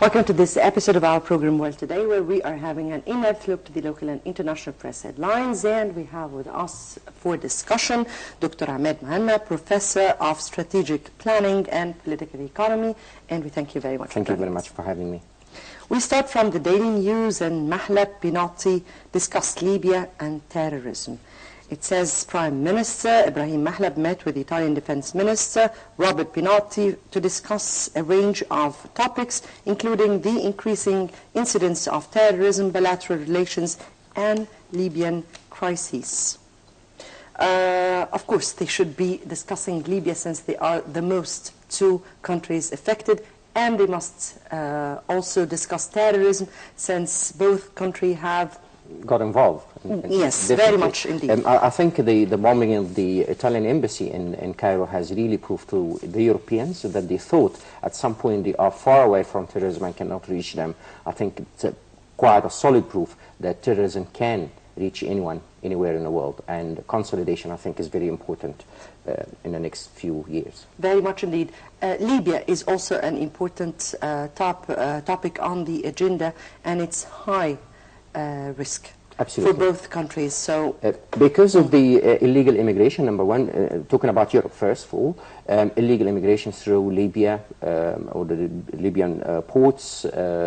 Welcome to this episode of our program World Today, where we are having an in-depth look to the local and international press headlines. And we have with us for discussion Dr. عماد مهنا, Professor of Strategic Planning and Political Economy. And we thank you very much. Thank you very much for having me. We start from the Daily News, and Mahlab Binati discussed Libya and terrorism. It says Prime Minister Ibrahim Mahlab met with the Italian Defense Minister Robert Binati to discuss a range of topics, including the increasing incidence of terrorism, bilateral relations, and Libyan crises. Of course, they should be discussing Libya since they are the most two countries affected, and they must also discuss terrorism since both countries have got involved. Yes, very much indeed. I think the bombing of the Italian embassy in Cairo has really proved to the Europeans that they thought at some point they are far away from terrorism and cannot reach them. I think it's quite a solid proof that terrorism can reach anyone, anywhere in the world, and consolidation, I think, is very important in the next few years. Very much indeed. Libya is also an important topic on the agenda, and it's high risk. Absolutely. For both countries. So because of the illegal immigration, number one, talking about Europe first of all, illegal immigration through Libya or the Libyan ports,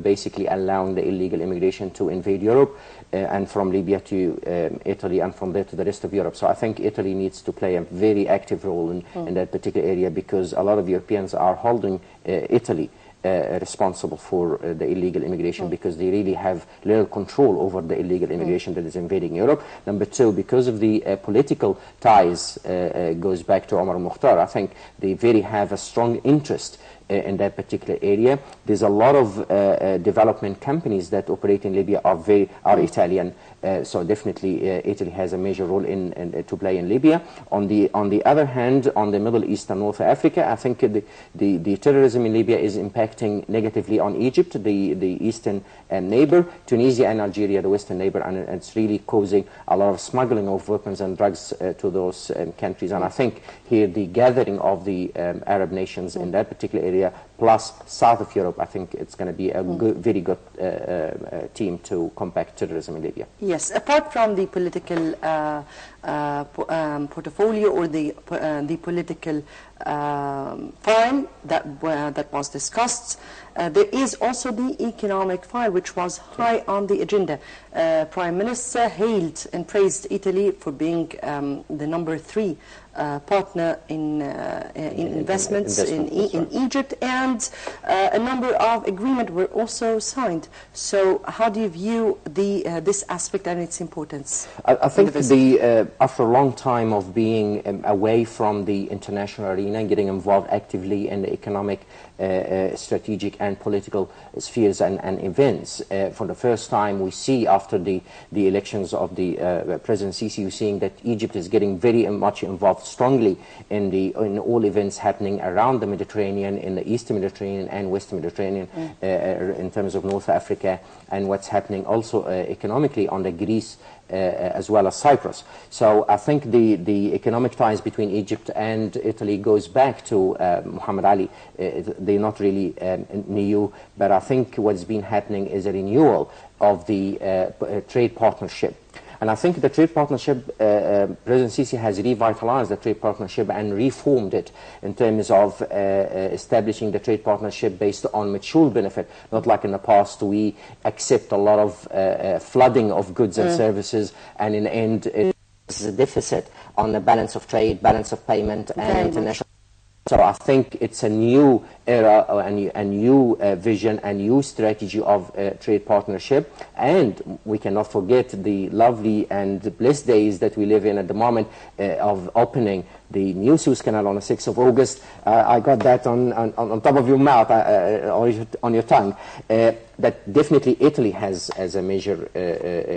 basically allowing the illegal immigration to invade Europe and from Libya to Italy and from there to the rest of Europe. So I think Italy needs to play a very active role in that particular area, because a lot of Europeans are holding Italy responsible for the illegal immigration, because they really have little control over the illegal immigration that is invading Europe. Number two, because of the political ties, goes back to Omar Mukhtar, I think they very have a strong interest in that particular area. There's a lot of development companies that operate in Libya are Italian, so definitely Italy has a major role to play in Libya. On the other hand, on the Middle East and North Africa, I think the terrorism in Libya is impacting negatively on Egypt, the eastern neighbor, Tunisia and Algeria, the western neighbor, and it's really causing a lot of smuggling of weapons and drugs to those countries. And I think here the gathering of the Arab nations in that particular area plus south of Europe, I think it's going to be a very good team to combat terrorism in Libya. Yes, apart from the political portfolio or the political file that was discussed, there is also the economic file, which was high on the agenda. Prime Minister hailed and praised Italy for being the number 3 partner in investments in Egypt, and a number of agreements were also signed. So how do you view this aspect and its importance? I think after a long time of being away from the international arena, getting involved actively in the economic, strategic and political spheres and events, for the first time we see after the elections of the President Sisi, you're seeing that Egypt is getting very much involved strongly in all events happening around the Mediterranean, in the Eastern Mediterranean and Western Mediterranean, in terms of North Africa, and what's happening also economically on the Greece as well as Cyprus. So I think the economic ties between Egypt and Italy goes back to Muhammad Ali. They're not really new, but I think what's been happening is a renewal of the trade partnership. And I think the trade partnership, President Sisi has revitalized the trade partnership and reformed it in terms of establishing the trade partnership based on mutual benefit, not like in the past we accept a lot of flooding of goods and services, and in the end it's a deficit on the balance of trade, balance of payment, and international. So I think it's a new era, a new vision, a new strategy of trade partnership. And we cannot forget the lovely and blessed days that we live in at the moment of opening the new Suez Canal on the 6th of August. I got that on top of your mouth, on your tongue. That definitely Italy has a major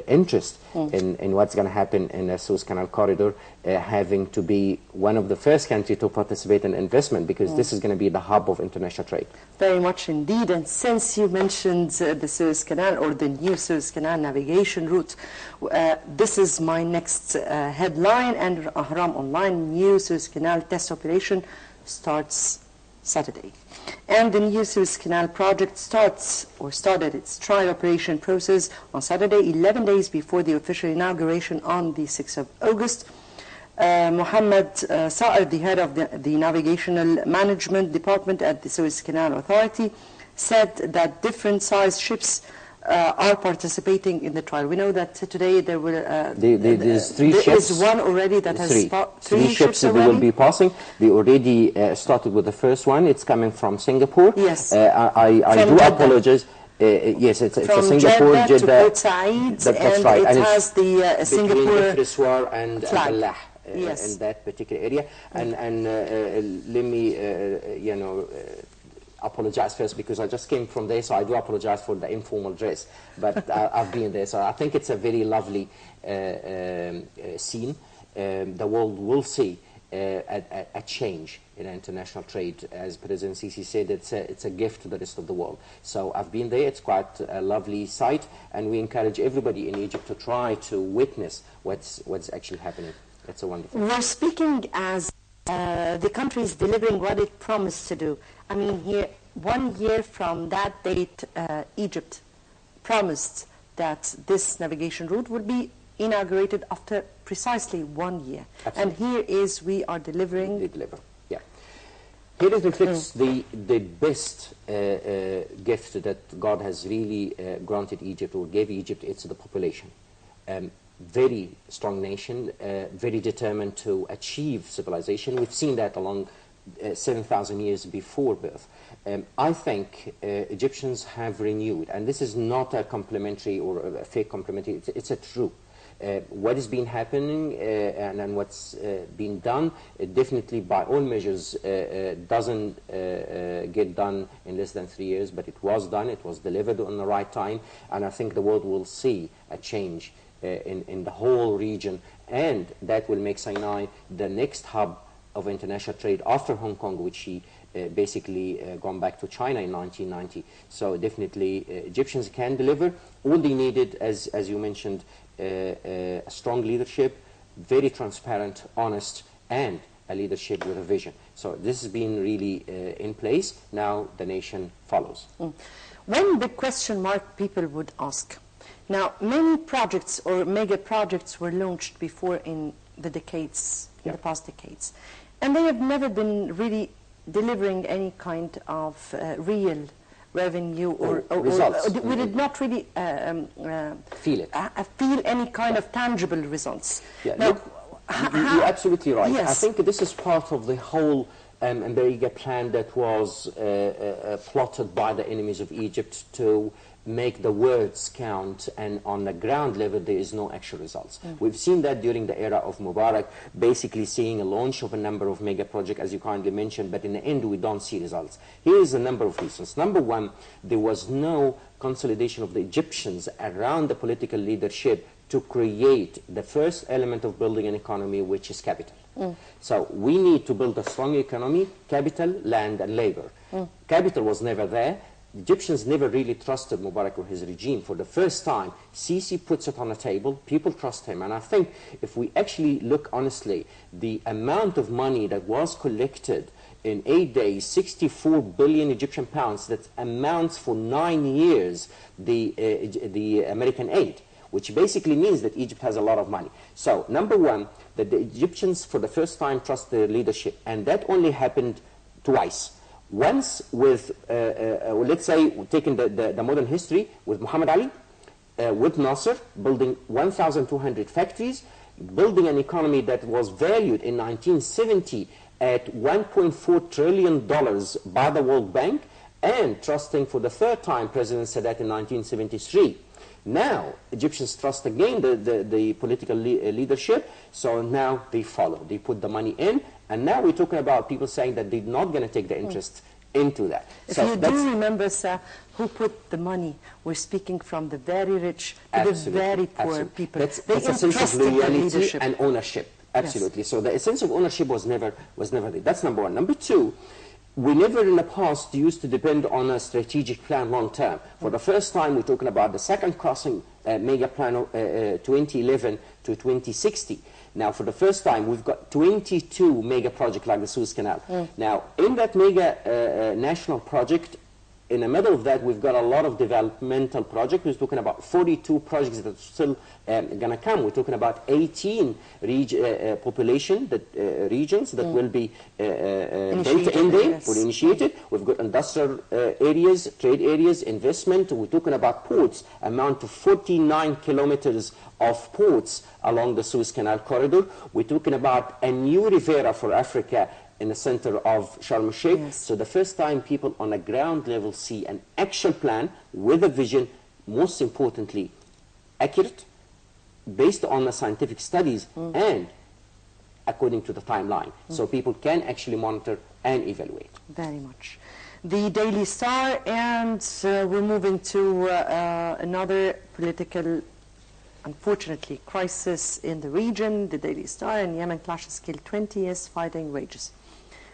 interest in what's going to happen in the Suez Canal corridor, having to be one of the first countries to participate in investment, because this is going to be the hub of international trade. Very much indeed. And since you mentioned the Suez Canal, or the new Suez Canal navigation route, this is my next headline, and Ahram Online, new Suez Canal test operation starts Saturday. And the new Suez Canal project started its trial operation process on Saturday, 11 days before the official inauguration on the 6th of August. Mohammed Sa'ar, the head of the Navigational Management Department at the Suez Canal Authority, said that different size ships are participating in the trial. We know that today there will there's three ships. There is one already that has three ships that will be passing. We already started with the first one. It's coming from Singapore. Yes. I do apologize. Yes, it's a Singapore, Jeddah to Port Said, that's right. It and has the Singapore between Ifriswar and Ballah. Yes. In that particular area, and let me apologize first because I just came from there, so I do apologize for the informal dress, but I've been there, so I think it's a very lovely scene. The world will see a change in international trade. As President Sisi said, it's a gift to the rest of the world. So I've been there. It's quite a lovely sight, and we encourage everybody in Egypt to try to witness what's actually happening. It's a wonderful. We're speaking as the country is delivering what it promised to do. I mean, here, 1 year from that date, Egypt promised that this navigation route would be inaugurated after precisely 1 year. Absolutely. And here is, we are delivering. They deliver, yeah. Here it reflects the best gift that God has really granted Egypt, or gave Egypt. It's the population. Very strong nation, very determined to achieve civilization. We've seen that along 7,000 years before birth. I think Egyptians have renewed, and this is not a complimentary or a fake complimentary, it's a true. What has been happening and what's been done, definitely by all measures doesn't get done in less than 3 years, but it was done, it was delivered on the right time, and I think the world will see a change in the whole region, and that will make Sinai the next hub of international trade after Hong Kong, which he basically gone back to China in 1990. So definitely Egyptians can deliver. All they needed, as you mentioned, a strong leadership, very transparent, honest, and a leadership with a vision. So this has been really in place. Now the nation follows. One big question mark people would ask. Now, many projects or mega projects were launched before in the decades, in the past decades, and they have never been really delivering any kind of real revenue or results. We did not really feel it. Feel any kind of tangible results. Yeah, now, look, you're absolutely right. Yes. I think this is part of the whole bigger plan that was plotted by the enemies of Egypt to make the words count, and on the ground level there is no actual results. We've seen that during the era of Mubarak, basically seeing a launch of a number of mega projects, as you kindly mentioned, but in the end we don't see results. Here is a number of reasons. Number one, there was no consolidation of the Egyptians around the political leadership to create the first element of building an economy, which is capital. So we need to build a strong economy, capital, land, and labor. Capital was never there. Egyptians never really trusted Mubarak or his regime. For the first time, Sisi puts it on the table, people trust him. And I think if we actually look honestly, the amount of money that was collected in 8 days, 64 billion Egyptian pounds, that amounts for 9 years the American aid, which basically means that Egypt has a lot of money. So, number one, that the Egyptians for the first time trust their leadership, and that only happened twice. Once with, let's say, taking the modern history with Muhammad Ali, with Nasser, building 1,200 factories, building an economy that was valued in 1970 at $1.4 trillion by the World Bank, and trusting for the third time President Sadat in 1973. Now, Egyptians trust again the political leadership, so now they follow. They put the money in, and now we're talking about people saying that they're not going to take the interest into that. If so you do remember, sir, who put the money, we're speaking from the very rich to the very poor people. That's a sense of loyalty and ownership. Absolutely. Yes. So the sense of ownership was never there. That's number one. Number two, we never in the past used to depend on a strategic plan long term. For the first time, we're talking about the second crossing mega plan of 2011 to 2060. Now, for the first time, we've got 22 mega projects like the Suez Canal. Now, in that mega national project, in the middle of that, we've got a lot of developmental projects. We're talking about 42 projects that are still going to come. We're talking about 18 population regions that will be built in there or initiated. We've got industrial areas, trade areas, investment. We're talking about ports, amount to 49 kilometers of ports along the Suez Canal corridor. We're talking about a new Riviera for Africa in the center of Sharm el-Sheikh. Yes. So the first time people on a ground level see an action plan with a vision, most importantly, accurate, based on the scientific studies and according to the timeline. So people can actually monitor and evaluate. Very much. The Daily Star, and we're moving to another political, unfortunately, crisis in the region. The Daily Star: in Yemen, clashes kill 20 as fighting rages.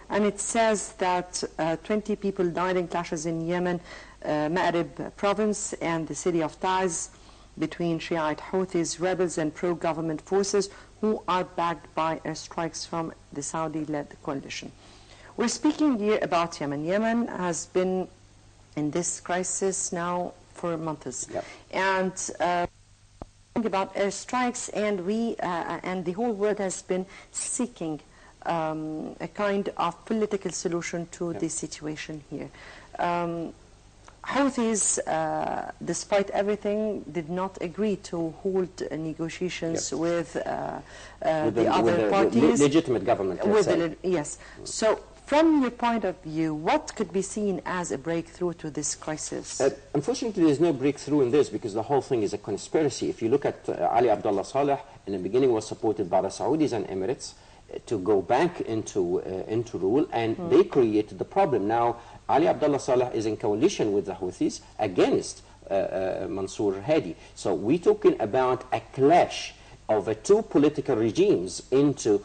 And it says that 20 people died in clashes in Yemen, Ma'rib province, and the city of Taiz, between Shiite Houthis rebels and pro-government forces who are backed by airstrikes from the Saudi-led coalition. We're speaking here about Yemen. Yemen has been in this crisis now for months. Yep. And about airstrikes, and and the whole world has been seeking a kind of political solution to this situation here. Houthis, despite everything, did not agree to hold negotiations with the other parties. Legitimate government, yes. So, from your point of view, what could be seen as a breakthrough to this crisis? Unfortunately, there's no breakthrough in this because the whole thing is a conspiracy. If you look at Ali Abdullah Saleh, in the beginning was supported by the Saudis and Emirates to go back into rule, and they created the problem. Now, Ali Abdullah Saleh is in coalition with the Houthis against Mansour Hadi. So we're talking about a clash of two political regimes into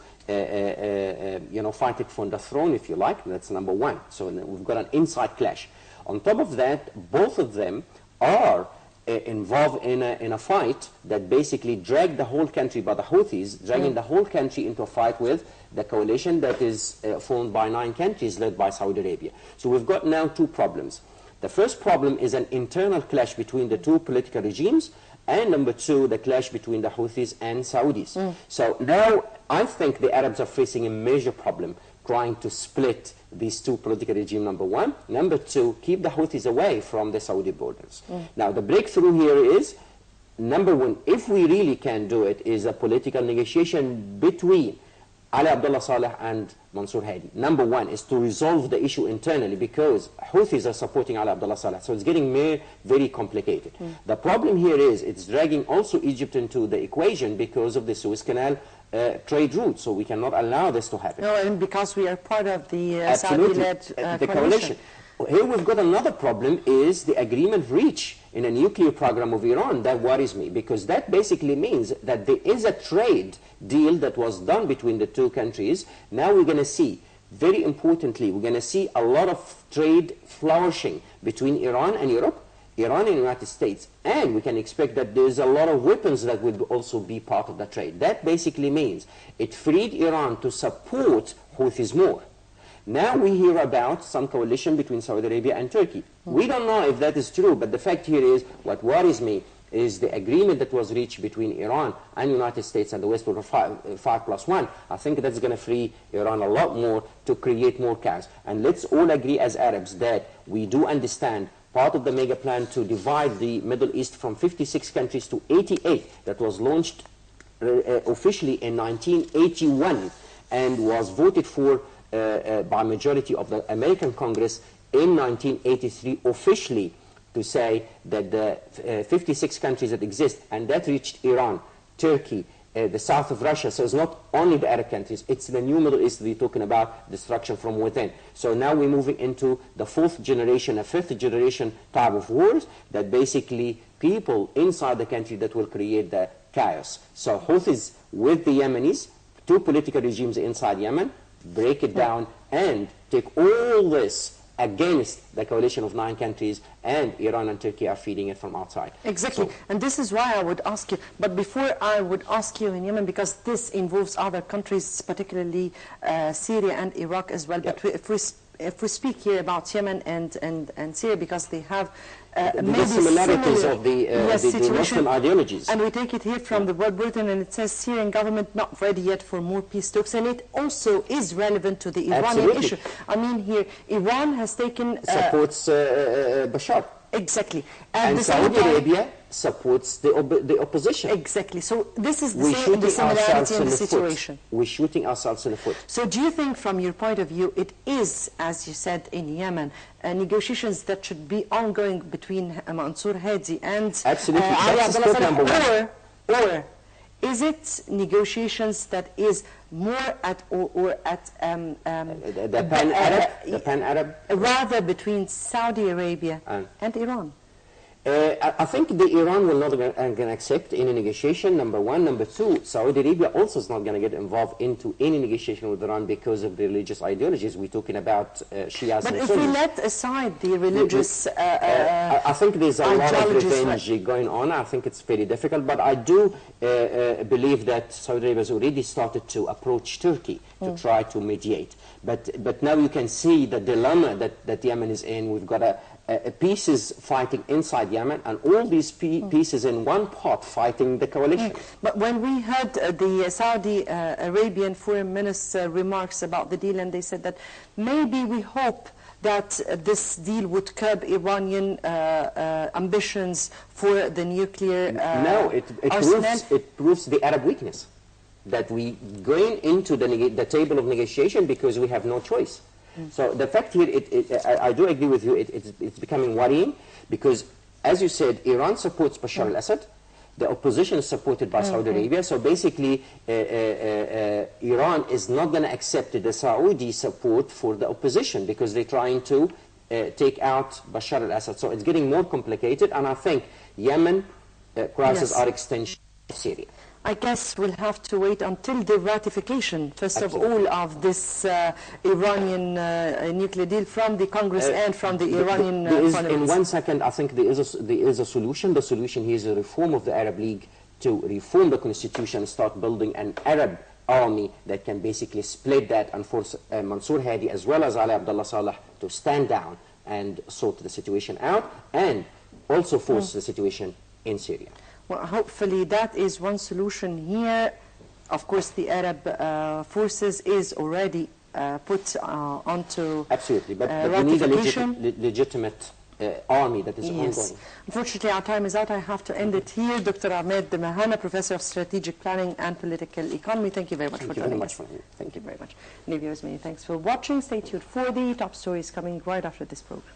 fighting for the throne, if you like. That's number one. So we've got an inside clash. On top of that, both of them are involved in a fight that basically dragged the whole country, by the Houthis, dragging the whole country into a fight with the coalition that is formed by 9 countries led by Saudi Arabia. So we've got now 2 problems. The first problem is an internal clash between the 2 political regimes, and number 2, the clash between the Houthis and Saudis. So now I think the Arabs are facing a major problem trying to split these 2 political regimes, number 1. Number 2, keep the Houthis away from the Saudi borders. Now the breakthrough here is, number 1, if we really can do it, is a political negotiation between Ali Abdullah Saleh and Mansour Hadi. Number 1 is to resolve the issue internally, because Houthis are supporting Ali Abdullah Saleh, so it's getting very complicated. The problem here is it's dragging also Egypt into the equation because of the Suez Canal trade route, so we cannot allow this to happen. No, and because we are part of the Saudi-led coalition. Here we've got another problem, is the agreement reached in a nuclear program of Iran. That worries me, because that basically means that there is a trade deal that was done between the 2 countries. Now we're going to see, very importantly, we're going to see a lot of trade flourishing between Iran and Europe, Iran and the United States, and we can expect that there's a lot of weapons that will also be part of the trade. That basically means it freed Iran to support Houthis more. Now we hear about some coalition between Saudi Arabia and Turkey. We don't know if that is true, but the fact here is, what worries me is the agreement that was reached between Iran and the United States and the West for 5+1. I think that's going to free Iran a lot more to create more chaos. And let's all agree as Arabs that we do understand part of the mega plan to divide the Middle East from 56 countries to 88 that was launched officially in 1981 and was voted for by majority of the American Congress in 1983 officially, to say that the 56 countries that exist, and that reached Iran, Turkey, the south of Russia, so it's not only the Arab countries, it's the new Middle East we're talking about, destruction from within. So now we're moving into the 4th generation, a 5th generation type of wars, that basically people inside the country that will create the chaos. So Houthis with the Yemenis, 2 political regimes inside Yemen, break it down and take all this against the coalition of 9 countries, and Iran and Turkey are feeding it from outside. Exactly. So, and this is why I would ask you, but before I would ask you in Yemen, because this involves other countries, particularly Syria and Iraq as well, yep. but if we speak here about Yemen and Syria, because they have the similarities of the Muslim ideologies. And we take it here from the World Bulletin, and it says Syrian government not ready yet for more peace talks, and it also is relevant to the Iranian issue. I mean, here Iran has taken supports Bashar. Exactly, and Saudi Arabia supports the opposition. Exactly. So this is the similarity in the situation. We're shooting ourselves in the foot. So do you think, from your point of view, it is, as you said, in Yemen, negotiations that should be ongoing between Mansour Hadi and absolutely. That's step number one. Or is it negotiations that is more at the pan-Arab, rather between Saudi Arabia and Iran? I think Iran will not going to accept any negotiation, number one. Number two, Saudi Arabia also is not going to get involved into any negotiation with Iran because of the religious ideologies. We're talking about Shias but and if Sunnis. we let aside the religious I think there's a lot of revenge going on. I think it's very difficult, but I do believe that Saudi Arabia has already started to approach Turkey to try to mediate. But now you can see the dilemma that Yemen is in. We've got pieces fighting inside Yemen, and all these pieces in one pot fighting the coalition. But when we heard the Saudi Arabian foreign minister remarks about the deal, and they said that maybe we hope that this deal would curb Iranian ambitions for the nuclear no, it proves the Arab weakness, that we going into the table of negotiation because we have no choice. So the fact here, I do agree with you, it's becoming worrying because, as you said, Iran supports Bashar al-Assad, the opposition is supported by Saudi Arabia, so basically Iran is not going to accept the Saudi support for the opposition because they're trying to take out Bashar al-Assad. So it's getting more complicated, and I think Yemen crisis are extension of Syria. I guess we'll have to wait until the ratification, first of all, of this Iranian nuclear deal from the Congress and from the Iranian parliament. In 1 second, I think there is a solution. The solution here is a reform of the Arab League to reform the constitution and start building an Arab army that can basically split that and force Mansour Hadi as well as Ali Abdullah Saleh to stand down and sort the situation out, and also force the situation in Syria. Well, hopefully that is one solution here. Of course, the Arab forces is already put onto absolutely, but we need a legitimate army that is ongoing. Unfortunately, our time is out. I have to end it here. Dr. Ahmed Mehana, Professor of Strategic Planning and Political Economy, thank you very much for joining us. Thank you very much. Many viewers, many thanks for watching. Stay tuned for the top stories coming right after this program.